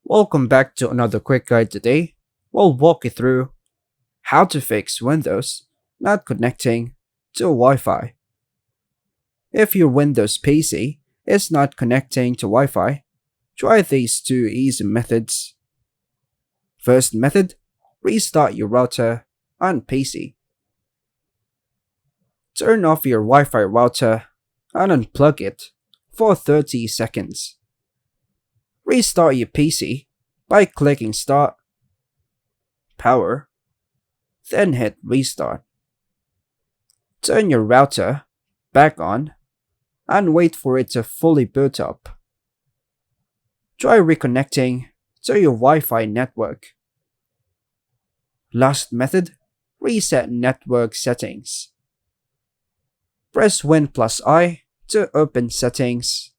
Welcome back to another quick guide today. We'll walk you through how to fix Windows not connecting to Wi-Fi. If your Windows PC is not connecting to Wi-Fi, try these two easy methods. First method, restart your router and PC. Turn off your Wi-Fi router and unplug it for 30 seconds. Restart your PC by clicking Start, Power, then hit Restart. Turn your router back on and wait for it to fully boot up. Try reconnecting to your Wi-Fi network. Last method, reset network settings. Press Win+I to open settings.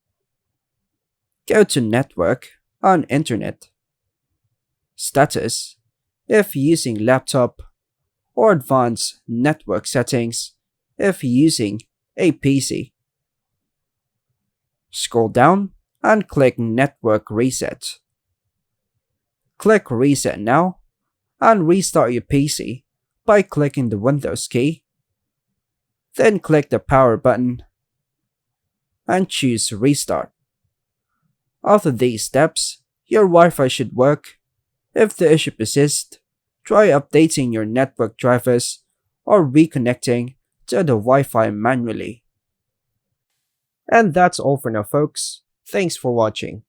Go to Network on Internet. Status if using laptop, or Advanced Network Settings if using a PC. Scroll down and click Network Reset. Click Reset now and restart your PC by clicking the Windows key. Then click the power button and choose Restart. After these steps, your Wi-Fi should work. If the issue persists, try updating your network drivers or reconnecting to the Wi-Fi manually. And that's all for now, folks. Thanks for watching.